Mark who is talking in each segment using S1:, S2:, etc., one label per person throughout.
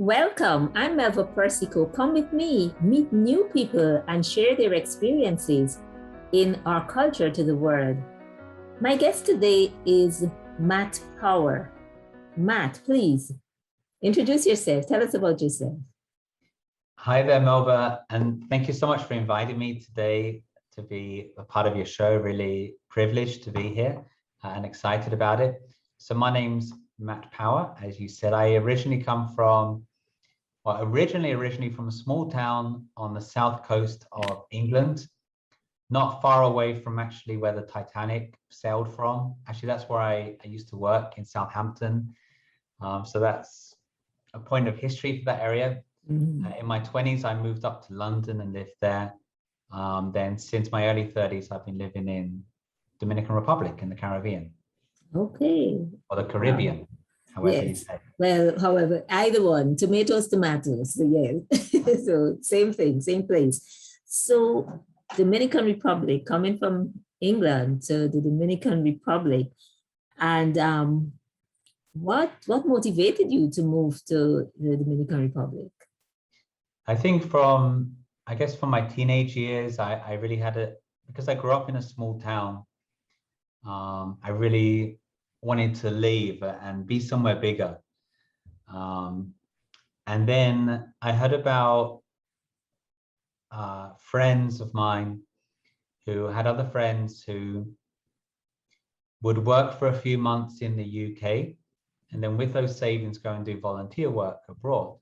S1: Welcome, I'm Melva Persico. Come with me, meet new people, and share their experiences in our culture to the world. My guest today is Matt Power. Matt, please introduce yourself. Tell us about yourself.
S2: Hi there, Melba, and thank you so much for inviting me today to be a part of your show. Really privileged to be here and excited about it. So my name's Matt Power. As you said, I originally from a small town on the south coast of England, not far away from actually where the Titanic sailed from. Actually, that's where I used to work in Southampton. So that's a point of history for that area. In my 20s, I moved up to London and lived there. Then since my early 30s, I've been living in Dominican Republic in the Caribbean.
S1: Okay.
S2: Or the Caribbean, however you say.
S1: Well, however, either one, tomatoes. So yes, so same thing, same place. So Dominican Republic, coming from England to the Dominican Republic, and what motivated you to move to the Dominican Republic?
S2: I think from my teenage years, I really had because I grew up in a small town, I really wanted to leave and be somewhere bigger. And then I heard about friends of mine who had other friends who would work for a few months in the UK, and then with those savings go and do volunteer work abroad.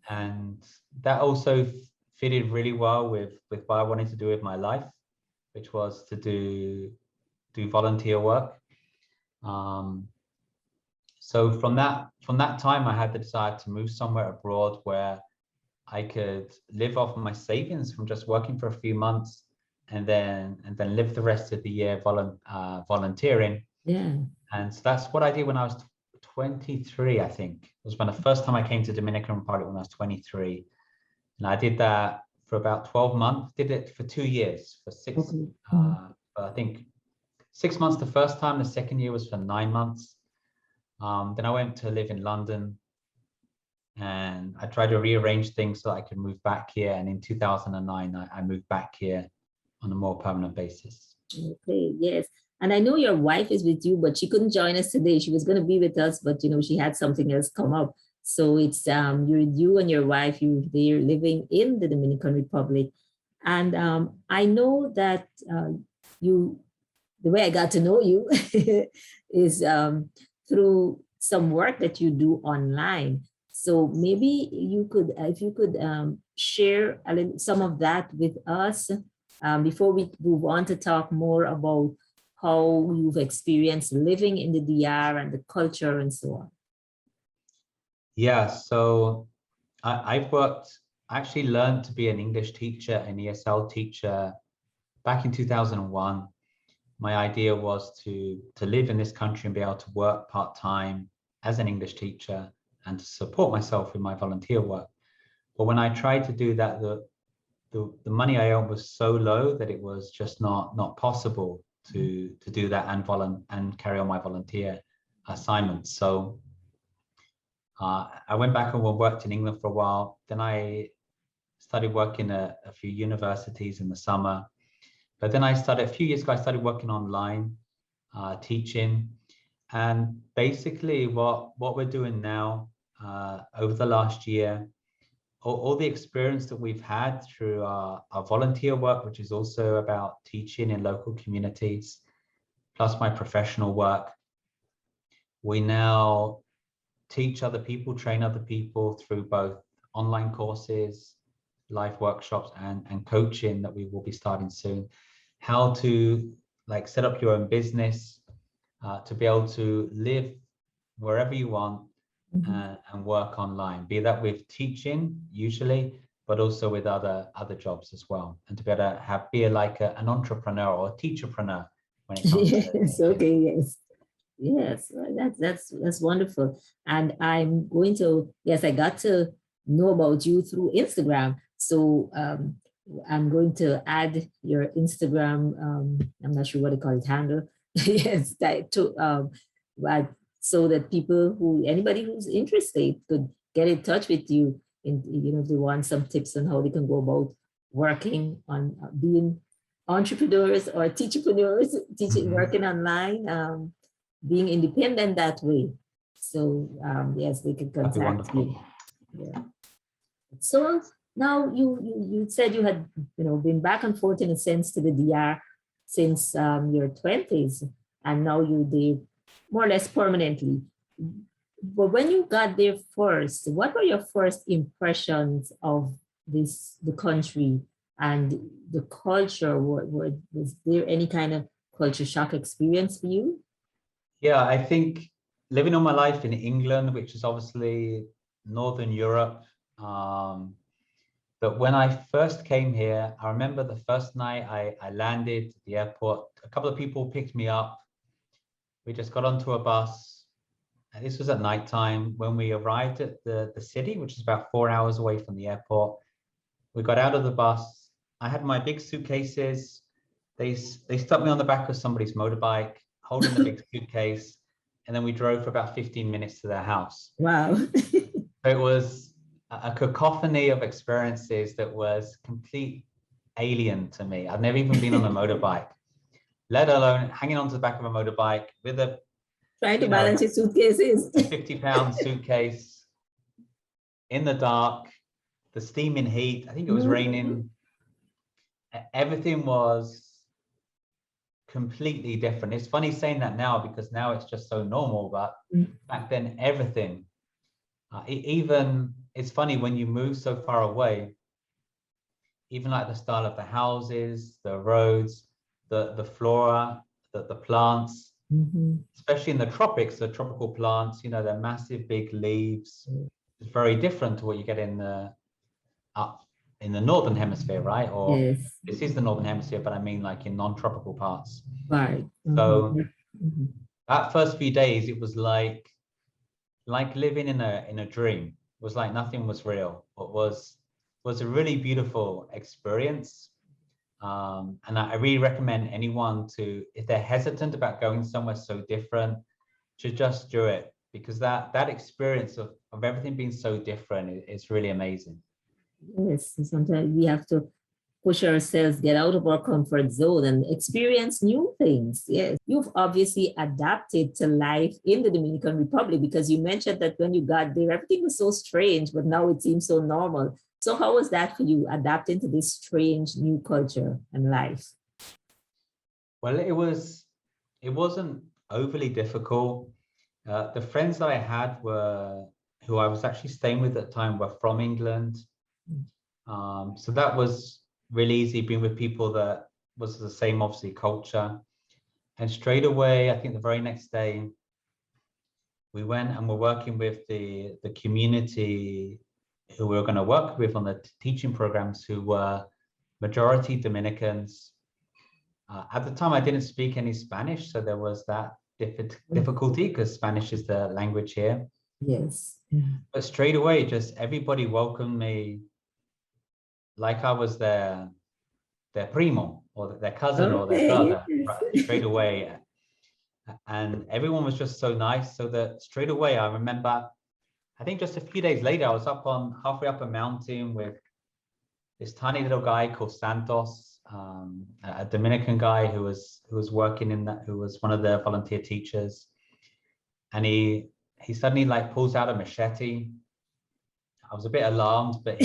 S2: And that also fitted really well with what I wanted to do with my life, which was to do volunteer work. So from that time, I had the desire to move somewhere abroad where I could live off my savings from just working for a few months, and then live the rest of the year volunteering.
S1: Yeah.
S2: And so that's what I did when I was 23, I think. It was when the first time I came to Dominican Republic when I was 23. And I did that for about 12 months, did it for 2 years, for six, I think 6 months the first time, the second year was for 9 months. Then I went to live in London, and I tried to rearrange things so that I could move back here. And in 2009, I moved back here on a more permanent basis.
S1: Okay, yes. And I know your wife is with you, but she couldn't join us today. She was going to be with us, but she had something else come up. So it's you and your wife, they're living in the Dominican Republic. And I know that the way I got to know you is through some work that you do online. So maybe if you could share some of that with us before we move on to talk more about how you've experienced living in the DR and the culture and so on.
S2: Yeah, so I actually learned to be an English teacher, an ESL teacher back in 2001. My idea was to live in this country and be able to work part-time as an English teacher and to support myself with my volunteer work. But when I tried to do that, the money I earned was so low that it was just not possible to do that and carry on my volunteer assignments. So I went back and worked in England for a while. Then I started working at a few universities in the summer. But then a few years ago, I started working online, teaching. And basically what we're doing now over the last year, all the experience that we've had through our volunteer work, which is also about teaching in local communities, plus my professional work, we now teach other people, train other people through both online courses, live workshops, and coaching that we will be starting soon, how to set up your own business, to be able to live wherever you want and work online, be that with teaching usually, but also with other jobs as well, and to be able to be like an entrepreneur or a teacherpreneur when it comes
S1: yes,
S2: to teaching.
S1: Okay, yes, that's wonderful. And I'm going to, I got to know about you through Instagram. So I'm going to add your Instagram, I'm not sure what to call it, handle. Yes, so that anybody who's interested could get in touch with you, if they want some tips on how they can go about working on being entrepreneurs or teachpreneurs, teaching, working online, being independent that way. So yes, they can contact you. Yeah. So now you said you had been back and forth in a sense to the DR since your 20s, and now you're there more or less permanently. But when you got there first, what were your first impressions of the country and the culture? Was there any kind of culture shock experience for you?
S2: Yeah, I think living all my life in England, which is obviously Northern Europe, but when I first came here, I remember the first night I landed at the airport, a couple of people picked me up. We just got onto a bus. And this was at nighttime. When we arrived at the city, which is about 4 hours away from the airport, we got out of the bus. I had my big suitcases. They stuck me on the back of somebody's motorbike, holding the big suitcase. And then we drove for about 15 minutes to their house.
S1: Wow.
S2: So it was a cacophony of experiences that was complete alien to me. I've never even been on a motorbike, let alone hanging onto the back of a motorbike with a
S1: trying to balance your suitcases.
S2: 50-pound suitcase in the dark, the steaming heat. I think it was raining. Everything was completely different. It's funny saying that now because now it's just so normal, but back then everything, even it's funny when you move so far away, even like the style of the houses, the roads, the flora, the plants, especially in the tropics, the tropical plants, they're massive big leaves. It's very different to what you get in the northern hemisphere, right? Or yes. This is the northern hemisphere, but I mean like in non-tropical parts.
S1: Right.
S2: So that first few days, it was like living in a dream. It was like nothing was real. It was a really beautiful experience. And I really recommend anyone to, if they're hesitant about going somewhere so different, to just do it, because that experience of everything being so different is really amazing.
S1: Yes, sometimes we have to push ourselves, get out of our comfort zone and experience new things. Yes, you've obviously adapted to life in the Dominican Republic, because you mentioned that when you got there, everything was so strange, but now it seems so normal. So how was that for you, adapting to this strange new culture and life?
S2: Well, it wasn't overly difficult. The friends that I had who I was actually staying with at the time were from England. So that was really easy, being with people that was the same, obviously, culture. And straight away, I think the very next day, we went and we're working with the community who we were going to work with on the teaching programs, who were majority Dominicans. At the time, I didn't speak any Spanish, so there was that difficulty because Spanish is the language here.
S1: Yes.
S2: But straight away, just everybody welcomed me like I was their primo or their cousin or their brother, right, straight away. And everyone was just so nice. So that straight away, I remember, I think just a few days later, I was halfway up a mountain with this tiny little guy called Santos, a Dominican guy who was working in that, who was one of the volunteer teachers. And he suddenly like pulls out a machete. I was a bit alarmed, but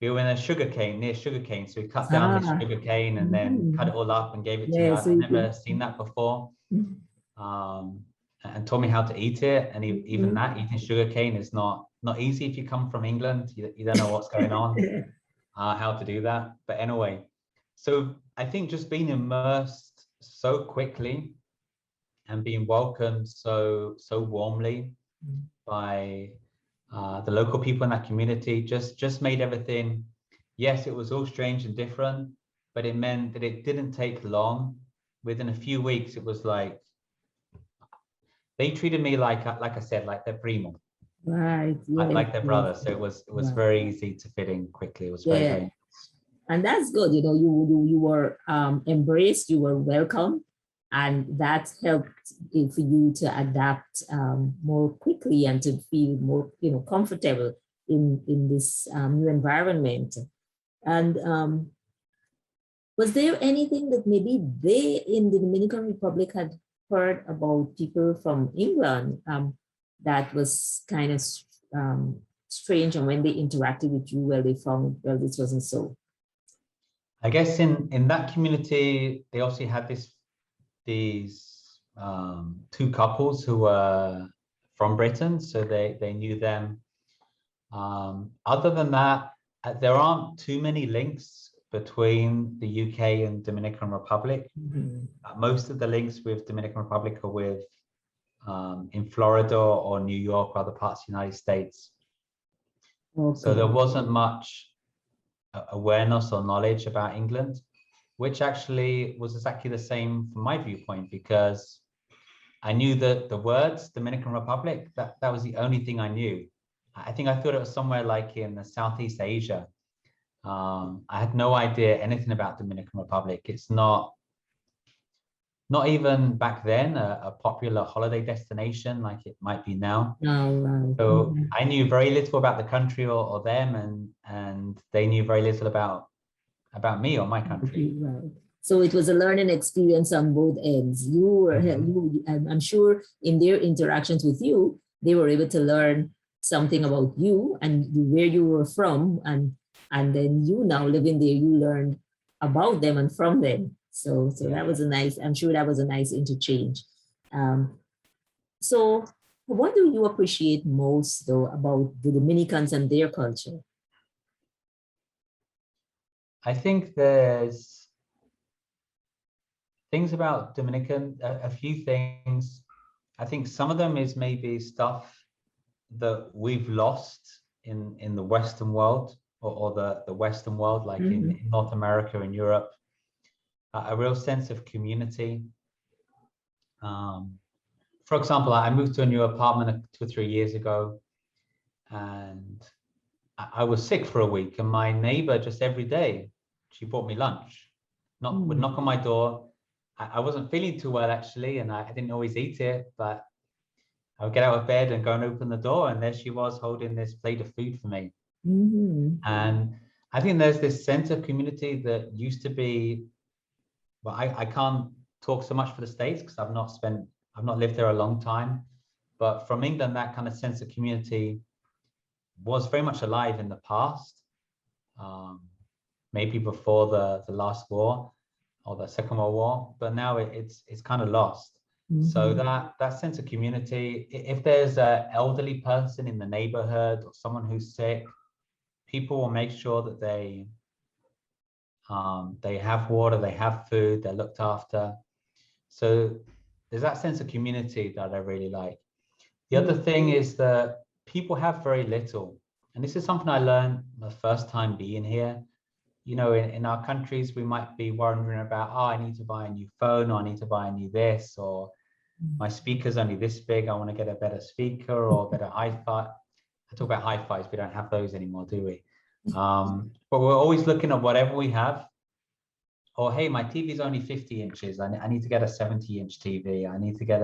S2: we were in a near sugarcane. So he cut down this sugarcane and then cut it all up and gave it to me. I'd never seen that before. And told me how to eat it. And even eating sugarcane is not easy if you come from England. You don't know what's going on, how to do that. But anyway, so I think just being immersed so quickly and being welcomed so warmly by the local people in that community just made everything, yes, it was all strange and different, but it meant that it didn't take long. Within a few weeks, it was like, they treated me like I said, like their primo. Right. Yeah. Like their brother. So it was very easy to fit in quickly. It was very nice.
S1: And that's good. You were embraced, you were welcome. and that helped for you to adapt more quickly and to feel more, comfortable in this new environment. And was there anything that maybe they in the Dominican Republic had heard about people from England that was kind of strange, and when they interacted with you, well, they found, well, this wasn't so?
S2: I guess in that community, they also had these two couples who were from Britain, so they knew them. Other than that, there aren't too many links between the UK and Dominican Republic. Most of the links with Dominican Republic are with in Florida or New York or other parts of the United States. Okay. So there wasn't much awareness or knowledge about England, which actually was exactly the same from my viewpoint, because I knew that the words Dominican Republic, that was the only thing I knew. I think I thought it was somewhere like in Southeast Asia. I had no idea anything about Dominican Republic. It's not even back then a popular holiday destination like it might be now. So I knew very little about the country or them, and they knew very little about me or my country.
S1: Right. So it was a learning experience on both ends. You were, I'm sure in their interactions with you, they were able to learn something about you and where you were from, and then you now living there, you learned about them and from them. So that was a nice, I'm sure that was a nice interchange. So what do you appreciate most though about the Dominicans and their culture?
S2: I think there's things about Dominican, a few things. I think some of them is maybe stuff that we've lost in the Western world or the Western world, like in North America and Europe. A real sense of community. For example, I moved to a new apartment 2 or 3 years ago, and I was sick for a week, and my neighbor just every day, she brought me lunch. Would knock on my door. I wasn't feeling too well actually, and I didn't always eat it, but I would get out of bed and go and open the door, and there she was holding this plate of food for me. And I think there's this sense of community that used to be, well, I can't talk so much for the States because I've not lived there a long time, but from England, that kind of sense of community was very much alive in the past, maybe before the last war or the Second World War, but now it's kind of lost. So that sense of community, if there's an elderly person in the neighborhood or someone who's sick, people will make sure that they have water, they have food, they're looked after. So there's that sense of community that I really like. The other thing is that people have very little, and this is something I learned the first time being here. You know, in our countries, we might be wondering about, oh, I need to buy a new phone, or I need to buy a new this, or my speaker's only this big, I want to get a better speaker or better hi-fi. I talk about hi-fis, we don't have those anymore, do we? But we're always looking at whatever we have. Or, hey, my TV's only 50 inches. I need to get a 70-inch TV. I need to get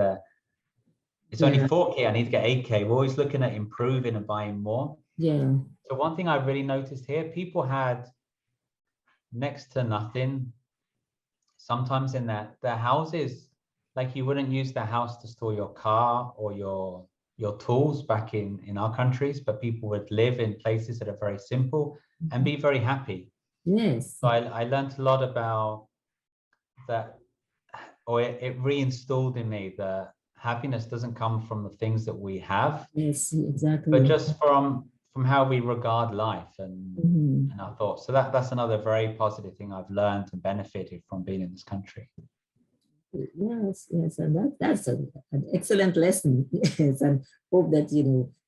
S2: it's only 4K. I need to get 8K. We're always looking at improving and buying more.
S1: Yeah.
S2: So one thing I really noticed here, people had next to nothing. Sometimes in their houses, like you wouldn't use the house to store your car or your tools back in our countries, but people would live in places that are very simple and be very happy.
S1: Yes.
S2: So I learned a lot about that, or it reinstalled in me that happiness doesn't come from the things that we have.
S1: Yes, exactly.
S2: But just from how we regard life and our thoughts. So that's another very positive thing I've learned and benefited from being in this country.
S1: Yes, and that's an excellent lesson. Yes, and hope that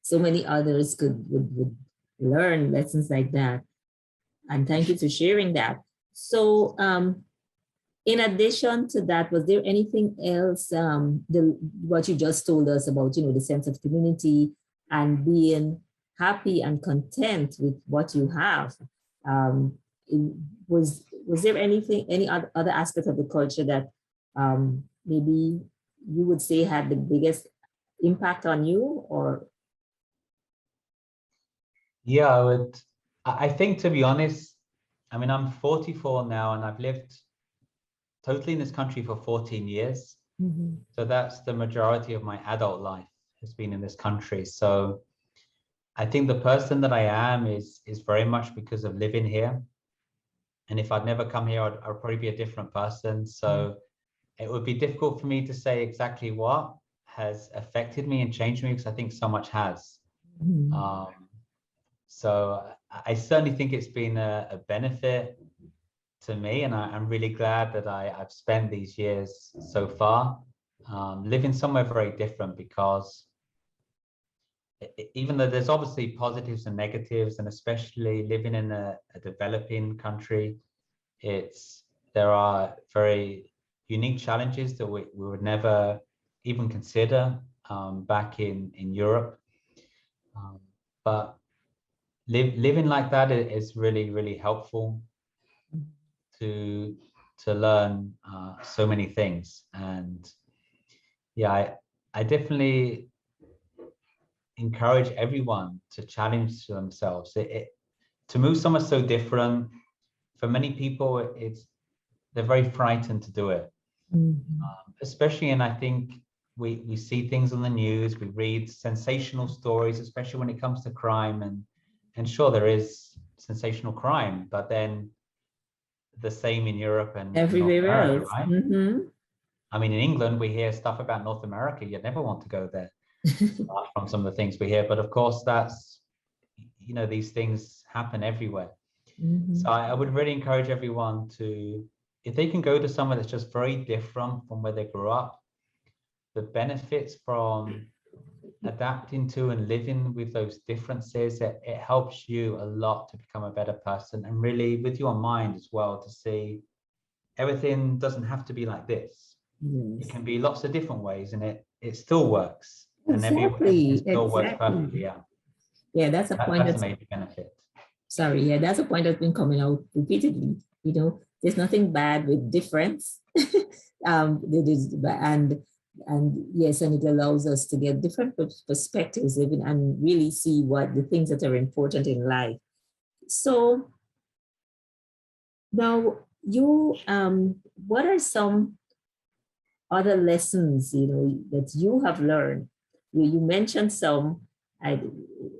S1: so many others would learn lessons like that. And thank you for sharing that. So, in addition to that, was there anything else? What you just told us about, the sense of community and being happy and content with what you have. Was there anything, any other aspect of the culture that maybe you would say had the biggest impact on you? Or
S2: Yeah, I think, to be honest, I mean, I'm 44 now and I've lived totally in this country for 14 years.
S1: Mhm.
S2: So that's the majority of my adult life has been in this country. So I think the person that I am is very much because of living here. And if I'd never come here, I'd probably be a different person. So it would be difficult for me to say exactly what has affected me and changed me, because I think so much has.
S1: Mhm.
S2: So I certainly think it's been a benefit to me, and I'm really glad that I've spent these years so far living somewhere very different, because even though there's obviously positives and negatives, and especially living in a developing country, there are very unique challenges that we would never even consider back in Europe. But living like that is really, really helpful to learn so many things. And yeah, I definitely encourage everyone to challenge themselves. To move somewhere so different, for many people, they're very frightened to do it.
S1: Mhm.
S2: Especially, and I think we see things on the news, we read sensational stories, especially when it comes to crime, and sure, there is sensational crime, but then the same in Europe and North
S1: Everywhere
S2: America,
S1: else.
S2: right?
S1: Mhm.
S2: I mean, in England, we hear stuff about North America. You'd never want to go there, apart from some of the things we hear. But of course, that's, these things happen everywhere. So
S1: Mhm.
S2: I would really encourage everyone to, if they can go to somewhere that's just very different from where they grew up, the benefits from adapting to and living with those differences, it helps you a lot to become a better person, and really with your mind as well, to see everything doesn't have to be like this. It
S1: Yes.
S2: can be lots of different ways, and it still works, and everything
S1: Exactly.
S2: still works
S1: Exactly.
S2: perfectly. Yeah,
S1: Yeah, that's a point
S2: that's a
S1: that's
S2: major benefit.
S1: sorry. Yeah, that's a point that's been coming out repeatedly. There's nothing bad with difference. And yes, and it allows us to get different perspectives even and really see what the things that are important in life. So now what are some other lessons that you have learned? You mentioned some. I,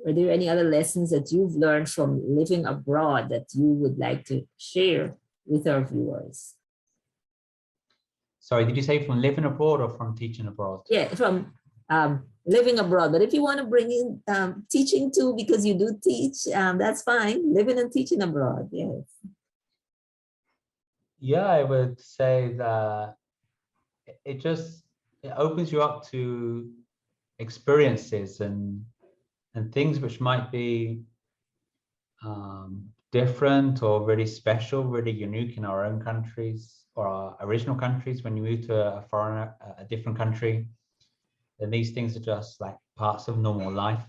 S1: are there any other lessons that you've learned from living abroad that you would like to share with our viewers?
S2: Sorry, did you say from living abroad or from teaching abroad?
S1: Yeah, from living abroad. But if you want to bring in teaching too, because you do teach, that's fine. Living and teaching abroad, yes.
S2: Yeah, I would say that it opens you up to experiences and things which might be different or really special, really unique in our own countries or our original countries. When you move to a different country, then these things are just like parts of normal life.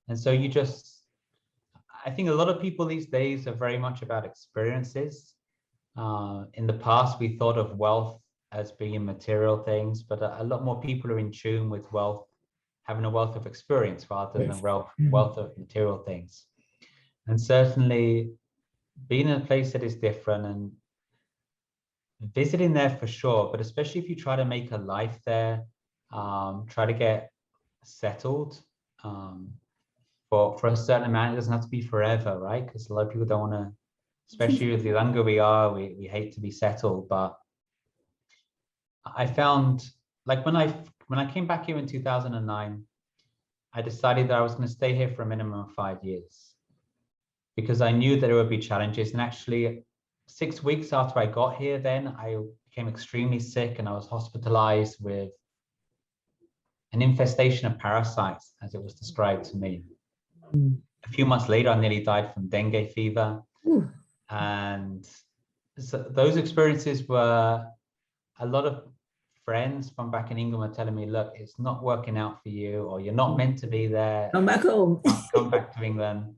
S2: And so I think a lot of people these days are very much about experiences. In the past, we thought of wealth as being material things, but a lot more people are in tune with wealth, having a wealth of experience rather than
S1: Yes.
S2: wealth of material things. And certainly being in a place that is different and visiting there for sure, but especially if you try to make a life there, try to get settled for a certain amount. It doesn't have to be forever, right? Because a lot of people don't want to, especially the younger we are, we hate to be settled. But I found, like, when I came back here in 2009, I decided that I was going to stay here for a minimum of 5 years, because I knew that there would be challenges. And actually, 6 weeks after I got here, then I became extremely sick and I was hospitalized with an infestation of parasites, as it was described to me. A few months later, I nearly died from dengue fever.
S1: Ooh.
S2: And so those experiences were, a lot of friends from back in England were telling me, look, it's not working out for you, or you're not meant to be there.
S1: Come back home.
S2: Come back to England.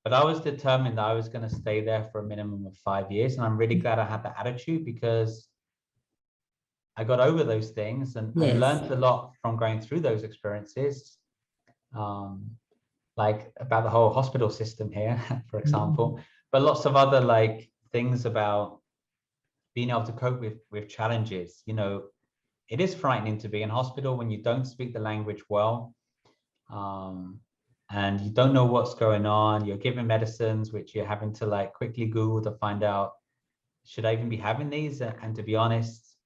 S2: But I was determined that I was going to stay there for a minimum of 5 years. And I'm really glad I had that attitude, because I got over those things and
S1: Yes.
S2: learned a lot from going through those experiences. Like about the whole hospital system here, for example, but lots of other like things about being able to cope with challenges. You know, it is frightening to be in hospital when you don't speak the language well, and you don't know what's going on. You're given medicines which you're having to like quickly Google to find out, should I even be having these? And to be honest,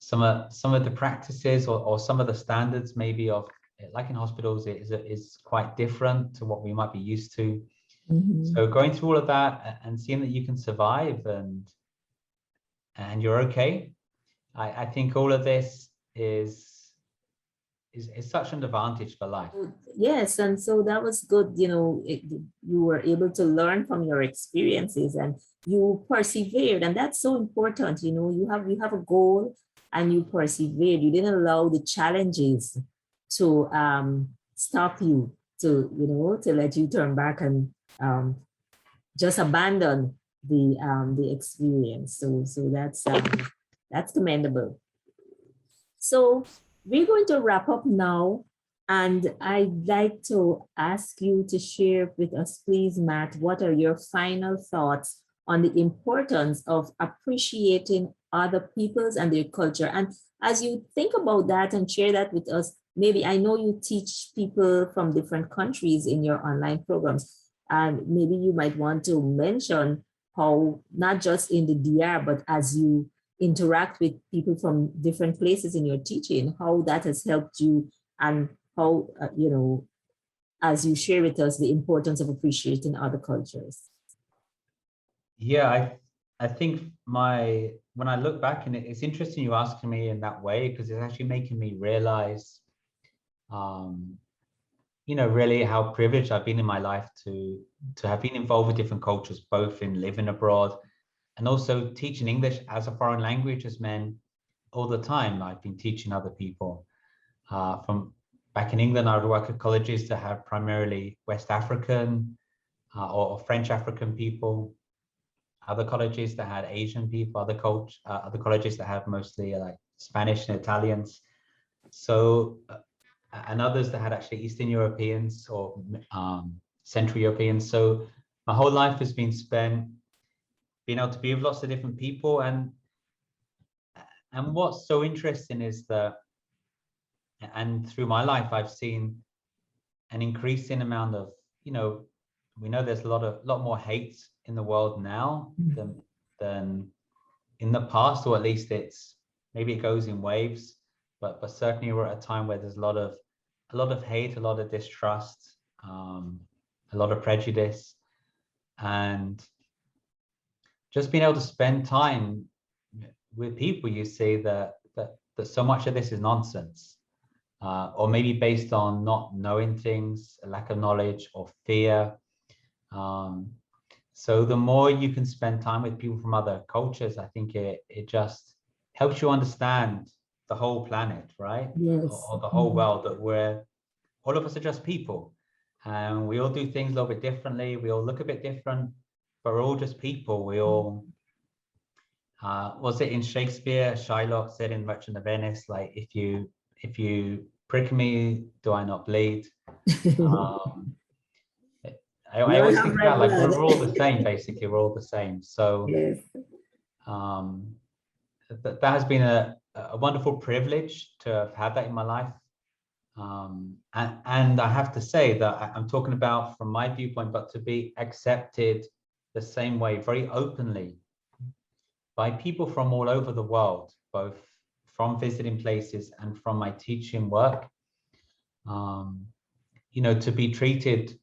S2: some of the practices or some of the standards maybe of like in hospitals is quite different to what we might be used to. So going through all of that and seeing that you can survive and you're okay, I think all of this is such an advantage for life.
S1: Yes, and so that was good. You know, you were able to learn from your experiences and you persevered, and that's so important. You know, you have a goal and you persevered. You didn't allow the challenges to stop you, to let you turn back and just abandon the experience. So that's commendable. So we're going to wrap up now. And I'd like to ask you to share with us, please, Matt, what are your final thoughts on the importance of appreciating other peoples and their culture? And as you think about that and share that with us, maybe I know you teach people from different countries in your online programs, and maybe you might want to mention how, not just in the DR, but as you interact with people from different places in your teaching, how that has helped you, and how, as you share with us the importance of appreciating other cultures.
S2: Yeah, I think when I look back, and it's interesting you asking me in that way, because it's actually making me realize, really how privileged I've been in my life to have been involved with different cultures, both in living abroad and also teaching English as a foreign language has meant all the time I've been teaching other people. From back in England, I would work at colleges that have primarily West African or French African people, other colleges that had Asian people, other colleges that have mostly like Spanish and Italians. So, and others that had actually Eastern Europeans or Central Europeans. So my whole life has been spent being able to be with lots of different people. And what's so interesting is that, and through my life, I've seen an increasing amount of, we know there's a lot more hate in the world now than in the past, or at least maybe it goes in waves, but certainly we're at a time where there's a lot of hate, a lot of distrust, a lot of prejudice, and just being able to spend time with people, you see that so much of this is nonsense, or maybe based on not knowing things, a lack of knowledge or fear. So the more you can spend time with people from other cultures, I think it just helps you understand the whole planet, right?
S1: Yes.
S2: Or the whole world, that all of us are just people, and we all do things a little bit differently. We all look a bit different, but we're all just people. We all, was it in Shakespeare? Shylock said in Merchant of Venice, like, if you prick me, do I not bleed? I always think about like we're all the same, basically. We're all the same. So
S1: yes.
S2: That has been a wonderful privilege to have had that in my life. And I have to say that I'm talking about from my viewpoint, but to be accepted the same way, very openly, by people from all over the world, both from visiting places and from my teaching work. To be treated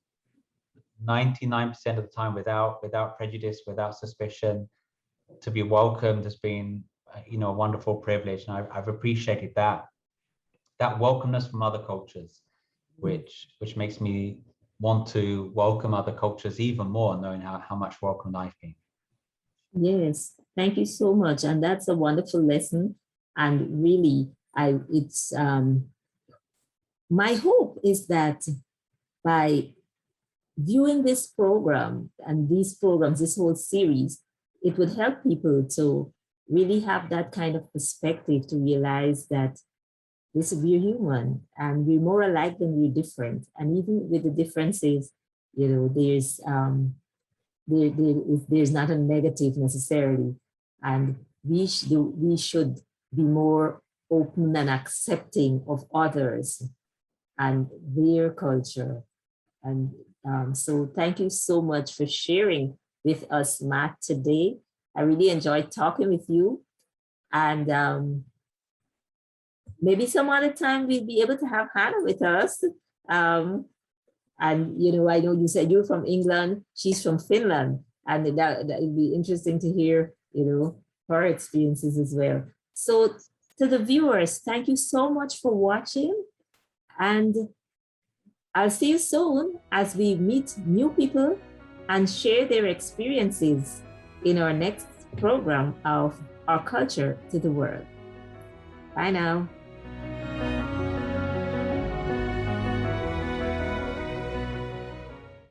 S2: 99% of the time without prejudice, without suspicion, to be welcomed has been, a wonderful privilege, and I've appreciated that welcomeness from other cultures, which makes me want to welcome other cultures even more, knowing how much welcomed I've been.
S1: Yes, thank you so much, and that's a wonderful lesson. And really, it's my hope is that by viewing this program and these programs, this whole series, it would help people to really have that kind of perspective to realize that this, we're human and we're more alike than we're different. And even with the differences, there's not a negative necessarily. And we should be more open and accepting of others and their culture. And so thank you so much for sharing with us, Matt, today. I really enjoyed talking with you. And maybe some other time we'll be able to have Hannah with us. And, I know you said you're from England, she's from Finland. And that would be interesting to hear, her experiences as well. So to the viewers, thank you so much for watching. And I'll see you soon as we meet new people and share their experiences in our next program of Our Culture to the World. Bye now.